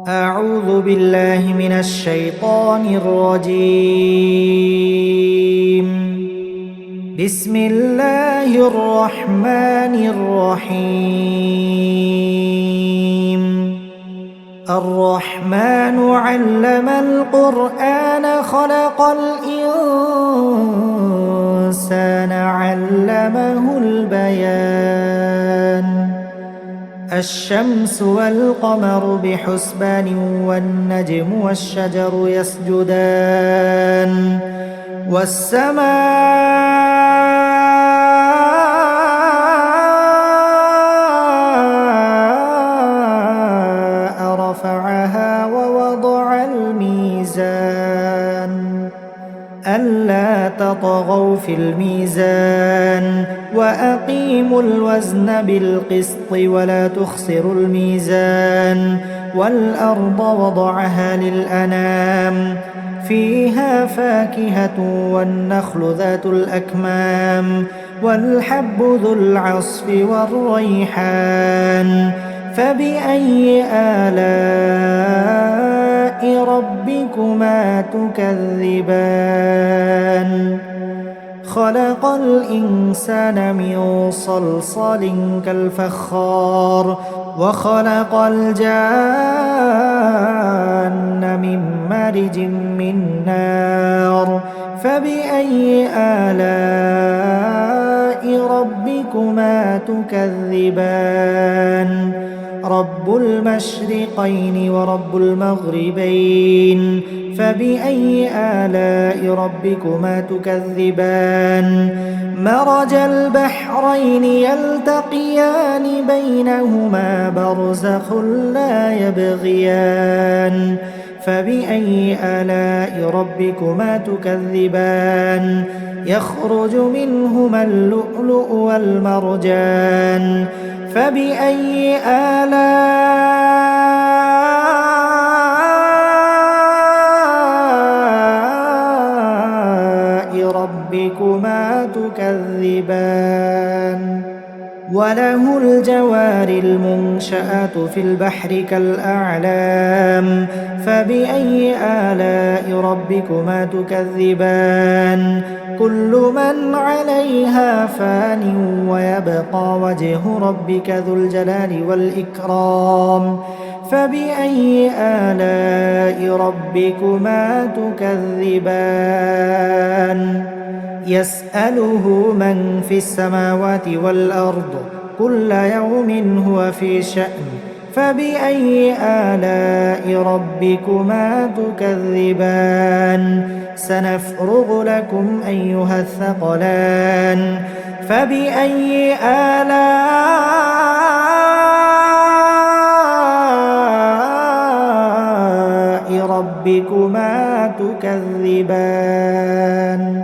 أعوذ بالله من الشيطان الرجيم. بسم الله الرحمن الرحيم. الرحمن علم القرآن خلق الإنسان علمه البيان. الشمس والقمر بحسبان والنجم والشجر يسجدان والسماء رفعها ووضع الميزان ألا تطغوا في الميزان وأقيموا الوزن بالقسط ولا تخسروا الميزان والأرض وضعها للأنام فيها فاكهة والنخل ذات الأكمام والحب ذو العصف والريحان فبأي آلاء ربكما تكذبان خلق الإنسان من صلصال كالفخار وخلق الجان من مارج من نار فبأي آلاء ربكما تكذبان رب المشرقين ورب المغربين فبأي آلاء ربكما تكذبان مرج البحرين يلتقيان بينهما برزخ لا يبغيان فبأي آلاء ربكما تكذبان يخرج منهما اللؤلؤ والمرجان فبأي آلاء ربكما تكذبان وله الجوار المنشآت في البحر كالأعلام فبأي آلاء ربكما تكذبان كل من عليها فان ويبقى وجه ربك ذو الجلال والإكرام فبأي آلاء ربكما تكذبان يسأله من في السماوات والأرض كل يوم هو في شأن فبأي آلاء ربكما تكذبان سنفرغ لكم أيها الثقلان فبأي آلاء ربكما تكذبان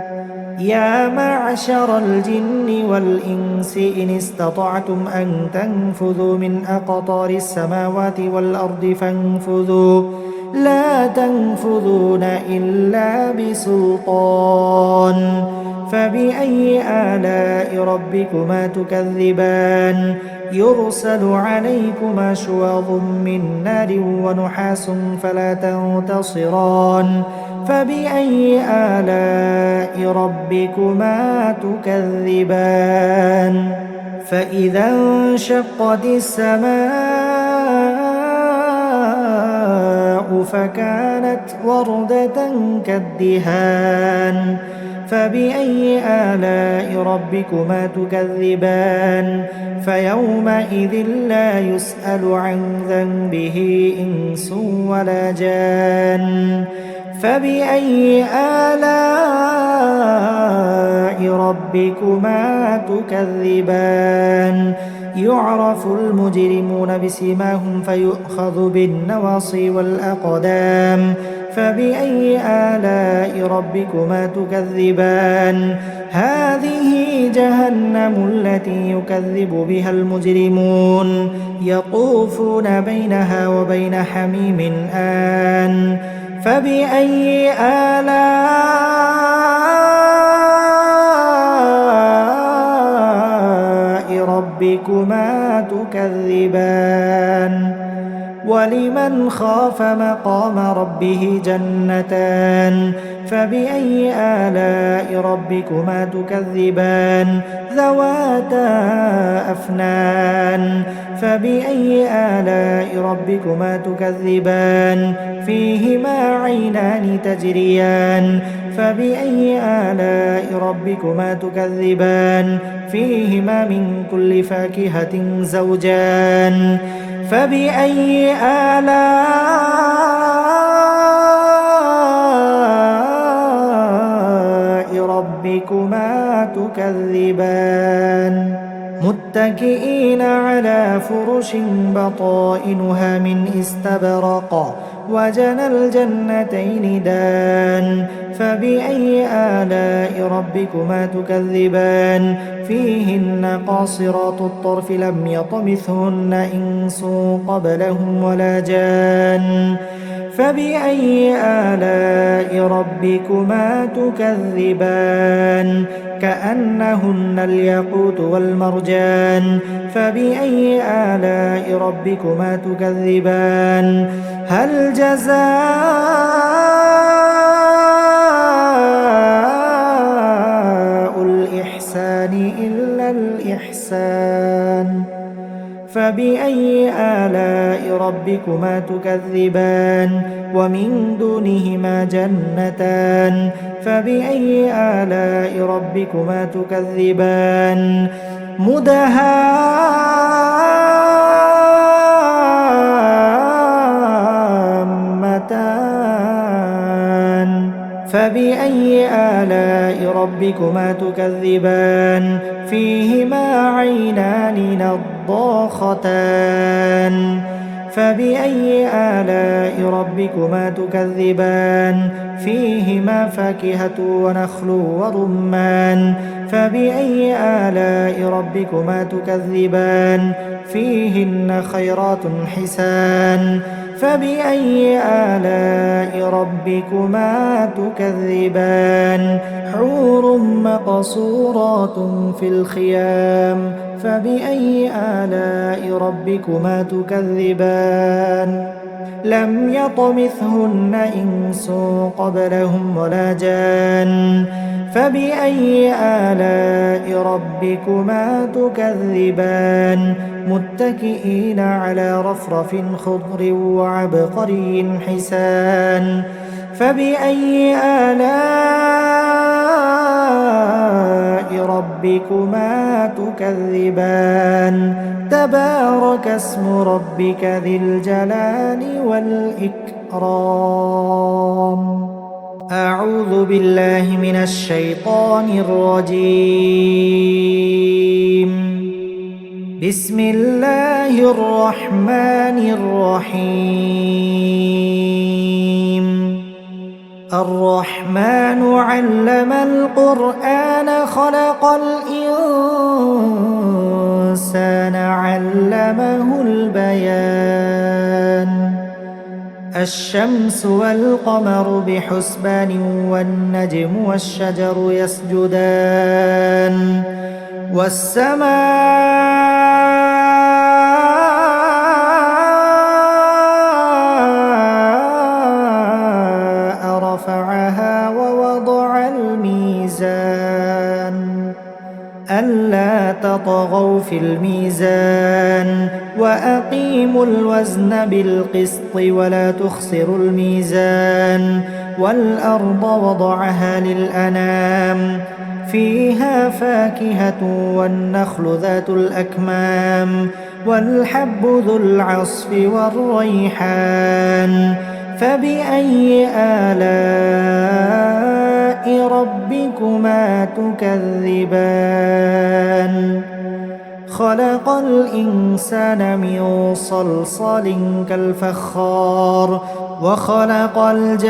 يا معشر الجن والإنس إن استطعتم أن تنفذوا من أقطار السماوات والأرض فانفذوا لا تنفذون إلا بسلطان فبأي آلاء ربكما تكذبان يرسل عليكما شواظ من نار ونحاس فلا تنتصران فبأي آلاء ربكما تكذبان فإذا انشقت السماء فكانت وردة كالدهان فبأي آلاء ربكما تكذبان فيومئذ لا يسأل عن ذنبه إنس ولا جان فبأي آلاء ربكما تكذبان يعرف المجرمون بسيماهم فيؤخذ بالنواصي والأقدام فبأي آلاء ربكما تكذبان هذه جهنم التي يكذب بها المجرمون يطوفون بينها وبين حميم آن فبأي آلاء ربكما تكذبان ولمن خاف مقام ربه جنتان فبأي آلاء ربكما تكذبان ذواتا أفنان فبأي آلاء ربكما تكذبان فيهما عينان تجريان فبأي آلاء ربكما تكذبان فيهما من كل فاكهة زوجان فبأي آلاء ربكما تكذبان متكئين على فرش بطائنها من استبرق وجنى الجنتين دان فبأي آلاء ربكما تكذبان فيهن قاصرات الطرف لم يطمثهن إنس قبلهم ولا جان فبأي آلاء ربكما تكذبان كأنهن الياقوت والمرجان فبأي آلاء ربكما تكذبان هل جزاء الإحسان إلا الإحسان فبأي آلاء ربكما تكذبان ومن دونهما جنتان فبأي آلاء ربكما تكذبان مدهامتان فبأي آلاء ربكما تكذبان فيهما عينان نضاختان فبأي آلاء ربكما تكذبان فيهما فاكهة ونخل ورمان فبأي آلاء ربكما تكذبان فيهن خيرات حسان فبأي آلاء ربكما تكذبان حور مقصورات في الخيام فبأي آلاء ربكما تكذبان لم يطمثهن إنس قبلهم ولا جان فبأي آلاء ربكما تكذبان متكئين على رفرف خضر وعبقري حسان فبأي آلاء ربكما تكذبان تبارك اسم ربك ذي الجلال والإكرام أعوذ بالله من الشيطان الرجيم بسم الله الرحمن الرحيم الرحمن علم القرآن خلق الإنسان علمه البيان الشمس والقمر بحسبان والنجم والشجر يسجدان والسماء رفعها ووضع الميزان ألا تطغوا في الميزان وأقيموا الوزن بالقسط ولا تخسروا الميزان والأرض وضعها للأنام فيها فاكهة والنخل ذات الأكمام والحب ذو العصف والريحان فبأي آلاء ربكما تكذبان خلق الإنسان من صلصال كالفخار وخلق الجان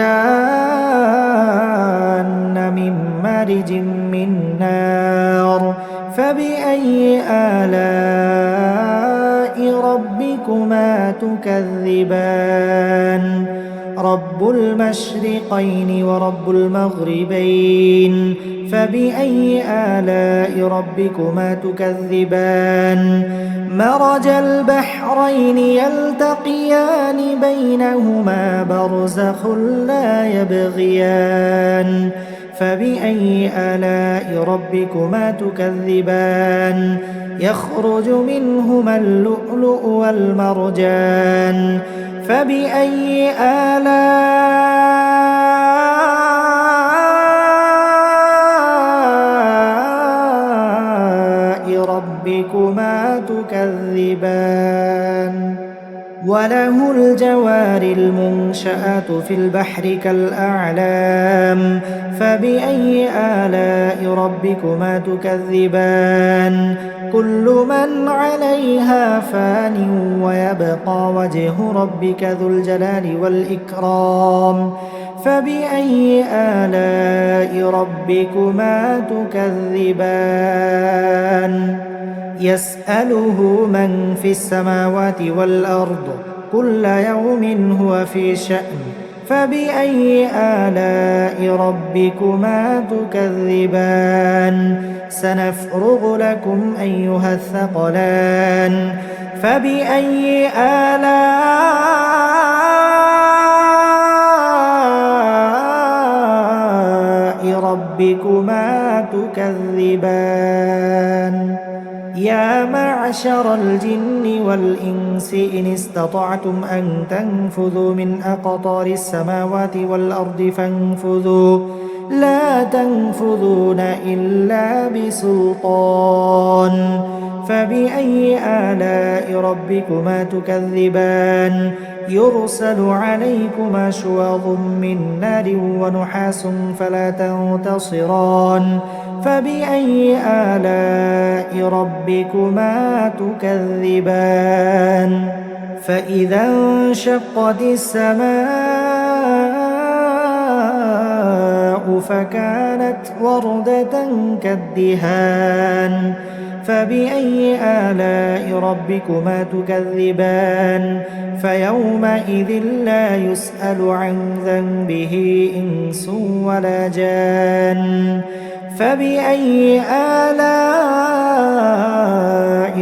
من مارج من نار فبأي آلاء ربكما تكذبان رب المشرقين ورب المغربين فبأي آلاء ربكما تكذبان مرج البحرين يلتقيان بينهما برزخ لا يبغيان فبأي آلاء ربكما تكذبان يخرج منهما اللؤلؤ والمرجان فبأي آلاء ربكما تكذبان وله الجوار المنشآت في البحر كالأعلام فبأي آلاء ربكما تكذبان كل من عليها فان ويبقى وجه ربك ذو الجلال والإكرام فبأي آلاء ربكما تكذبان يسأله من في السماوات والأرض كل يوم هو في شأن فبأي آلاء ربكما تكذبان سنفرغ لكم أيها الثقلان فبأي آلاء ربكما تكذبان يا معشر الجن والإنس إن استطعتم أن تنفذوا من أقطار السماوات والأرض فانفذوا لا تنفذون إلا بسلطان فبأي آلاء ربكما تكذبان يرسل عليكما شواظ من نار ونحاس فلا تنتصران فبأي آلاء ربكما تكذبان فإذا انشقت السماء فكانت وردة كالدهان فبأي آلاء ربكما تكذبان فيومئذ لا يسأل عن ذنبه إنس ولا جان فبأي آلاء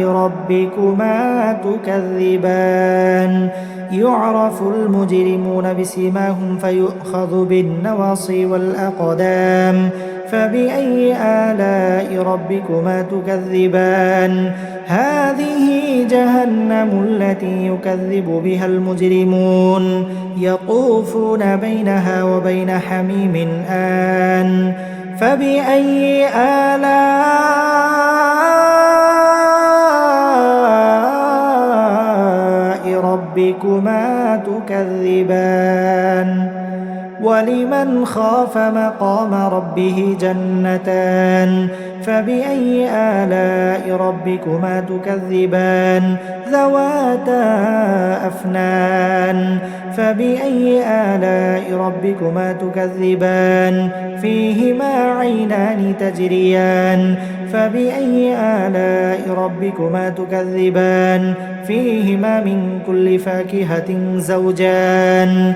ربكما تكذبان يعرف المجرمون بسيماهم فيؤخذ بالنواصي والأقدام فبأي آلاء ربكما تكذبان هذه جهنم التي يكذب بها المجرمون يطوفون بينها وبين حميم آن فبأي آلاء ربكما تكذبان ولمن خاف مقام ربه جنتان فبأي آلاء ربكما تكذبان ذواتا أفنان فبأي آلاء ربكما تكذبان فيهما عينان تجريان فبأي آلاء ربكما تكذبان فيهما من كل فاكهة زوجان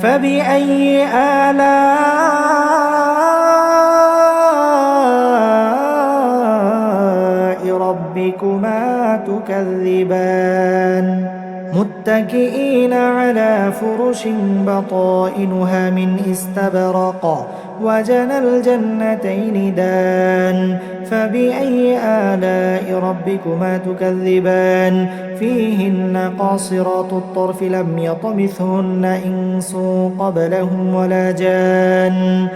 فبأي آلاء ربكما تكذبان متكئين على فرش بطائنها من استبرق وجنى الجنتين دان فبأي آلاء ربكما تكذبان فيهن قاصرات الطرف لم يطمثهن إنس قبلهم ولا جان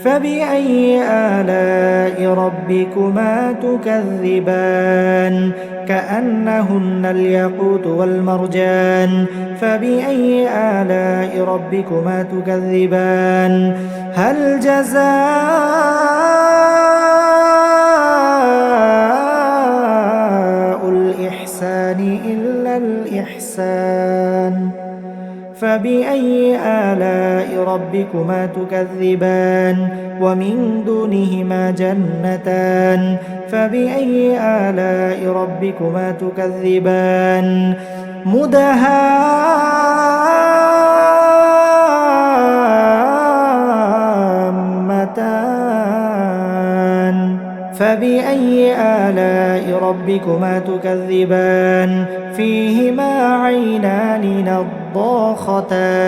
فبأي آلاء ربكما تكذبان كأنهن الياقوت والمرجان فبأي آلاء ربكما تكذبان هل جزاء الإحسان إلا الإحسان فبأي آلاء ربكما تكذبان ومن دونهما جنتان فبأي آلاء ربكما تكذبان مدهامتان فبأي آلاء ربكما تكذبان فيهما عينان نضاختان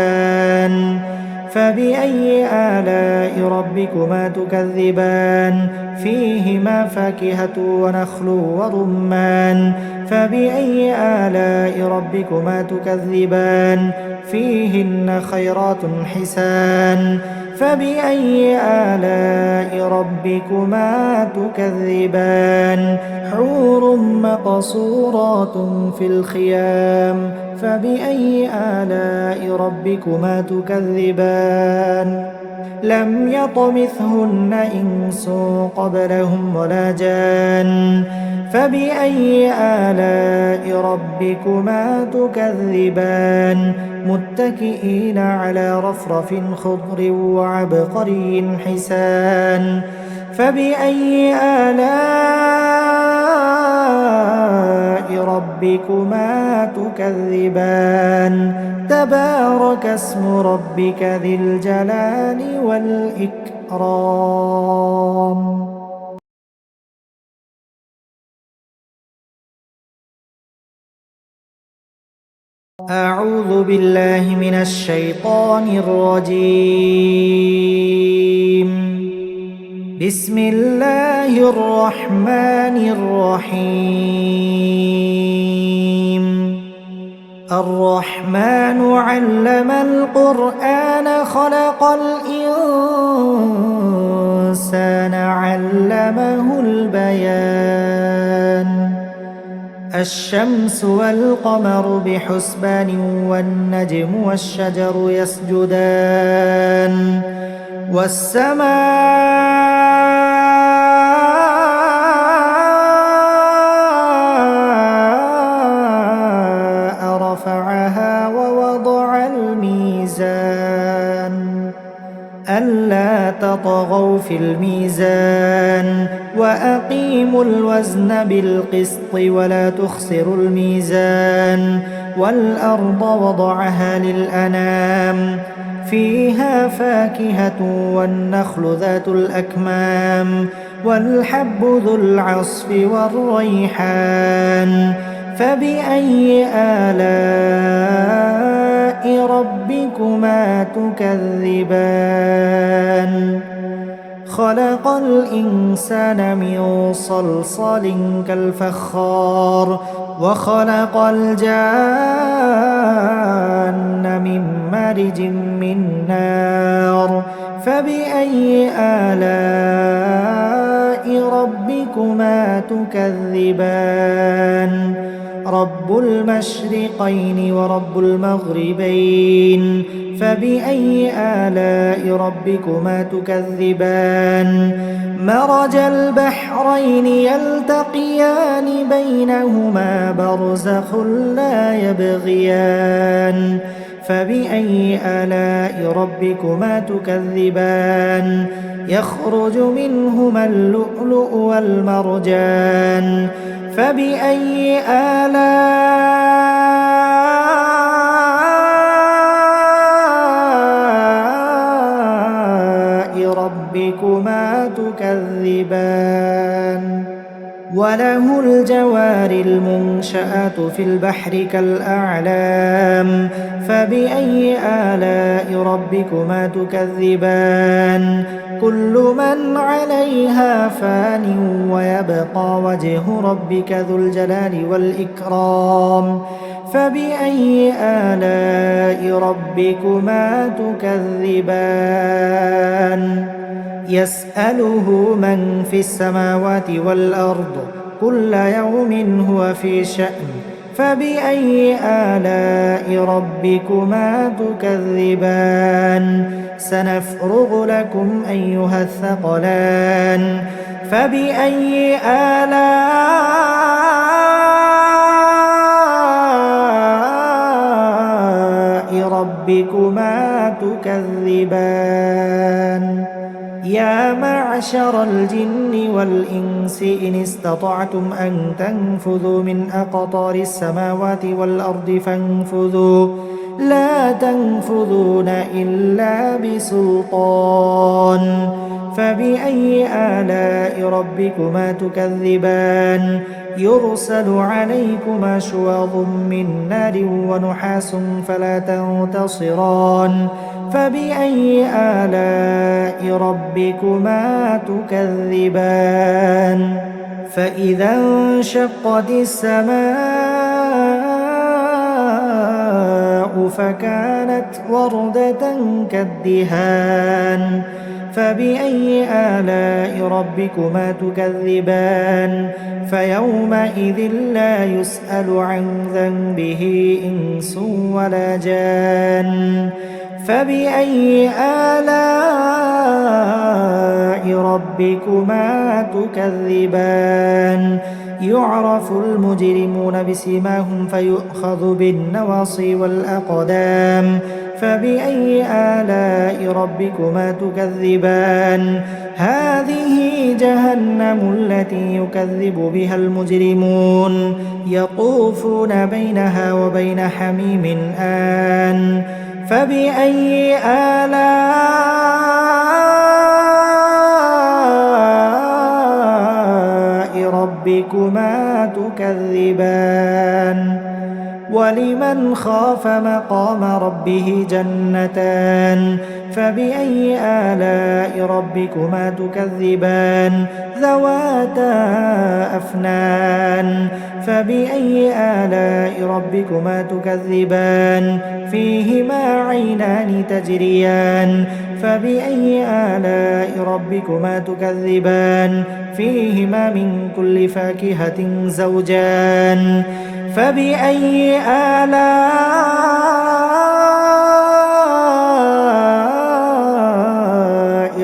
فبأي آلاء ربكما تكذبان فيهما فاكهة ونخل ورمان فبأي آلاء ربكما تكذبان فيهن خيرات حسان فبأي آلاء ربكما تكذبان حور مقصورات في الخيام فبأي آلاء ربكما تكذبان لم يطمثهن إنس قبلهم ولا جان فبأي آلاء ربكما تكذبان متكئين على رفرف خضر وعبقري حسان فبأي آلاء ربكما تكذبان تبارك اسم ربك ذي الجلال والإكرام. أعوذ بالله من الشيطان الرجيم. بسم الله الرحمن الرحيم. الرحمن علم القرآن خلق الإنسان علمه البيان الشمس والقمر بحسبان والنجم والشجر يسجدان والسماء رفعها ووضع الميزان ألا تطغوا في الميزان وأقيموا الوزن بالقسط ولا تخسروا الميزان والأرض وضعها للأنام فيها فاكهة والنخل ذات الأكمام والحب ذو العصف والريحان فبأي آلاء ربكما تكذبان خلق الإنسان من صلصال كالفخار وخلق الجان من مارج من نار فبأي آلاء ربكما تكذبان رب المشرقين ورب المغربين فبأي آلاء ربكما تكذبان مرج البحرين يلتقيان بينهما برزخ لا يبغيان فبأي آلاء ربكما تكذبان يخرج منهما اللؤلؤ والمرجان فبأي آلاء ربكما تكذبان وله الجوار المنشآت في البحر كالأعلام فبأي آلاء ربكما تكذبان كل من عليها فان ويبقى وجه ربك ذو الجلال والإكرام فبأي آلاء ربكما تكذبان يسأله من في السماوات والأرض كل يوم هو في شأن فبأي آلاء ربكما تكذبان سنفرغ لكم أيها الثقلان فبأي آلاء ربكما تكذبان يا معشر الجن والإنس إن استطعتم أن تنفذوا من أقطار السماوات والأرض فانفذوا لا تنفذون إلا بسلطان فبأي آلاء ربكما تكذبان يرسل عليكما شواظ من نار ونحاس فلا تنتصران فبأي آلاء ربكما تكذبان فإذا انشقت السماء فكانت وردة كالدهان فبأي آلاء ربكما تكذبان فيومئذ لا يسأل عن ذنبه إنس ولا جان فبأي آلاء ربكما تكذبان يعرف المجرمون بسيماهم فيؤخذ بالنواصي والأقدام فبأي آلاء ربكما تكذبان هذه جهنم التي يكذب بها المجرمون يطوفون بينها وبين حميم آن فبأي آلاء ربكما تكذبان ولمن خاف مقام ربه جنتان فبأي آلاء ربكما تكذبان ذواتا أفنان فبأي آلاء ربكما تكذبان فيهما عينان تجريان فبأي آلاء ربكما تكذبان فيهما من كل فاكهة زوجان فبأي آلاء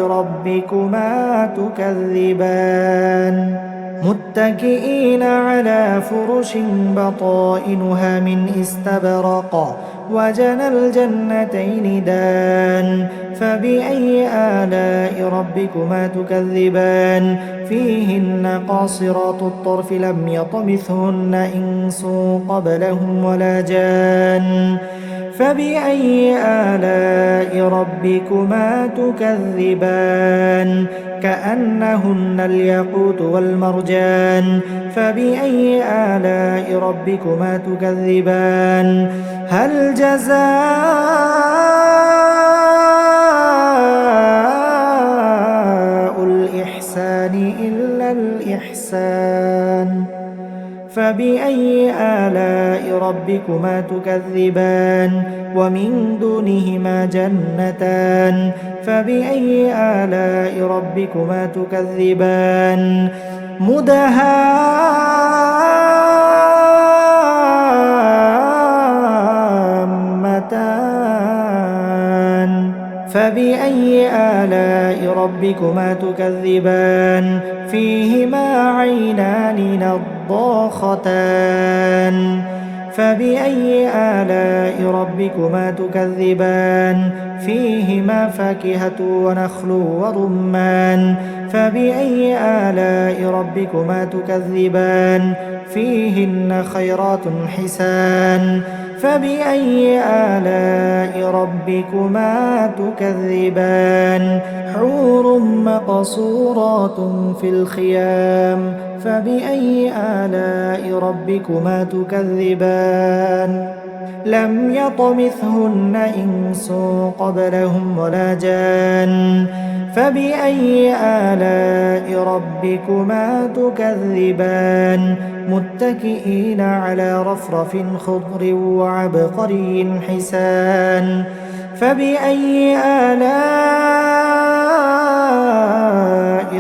ربكما تكذبان متكئين على فرش بطائنها من استبرق وجنى الجنتين دان فبأي آلاء ربكما تكذبان فيهن قاصرات الطرف لم يطمثهن إنس قبلهم ولا جان فبأي آلاء ربكما تكذبان كأنهن الياقوت والمرجان فبأي آلاء ربكما تكذبان هل جزاء الإحسان إلا الإحسان فبأي آلاء ربكما تكذبان ومن دونهما جنتان فبأي آلاء ربكما تكذبان مدهامتان فبأي آلاء ربكما تكذبان فيهما عينان نضاختان فبأي آلاء ربكما تكذبان فيهما فاكهة ونخل ورمان فبأي آلاء ربكما تكذبان فيهن خيرات حسان فبأي آلاء ربكما تكذبان حور مقصورات في الخيام فبأي آلاء ربكما تكذبان لم يطمثهن إنس قبلهم ولا جان فبأي آلاء ربكما تكذبان متكئين على رفرف خضر وعبقري حسان فبأي آلاء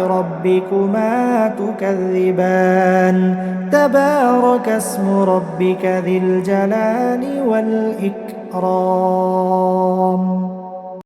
ربكما تكذبان تبارك اسم ربك ذي الجلال والإكرام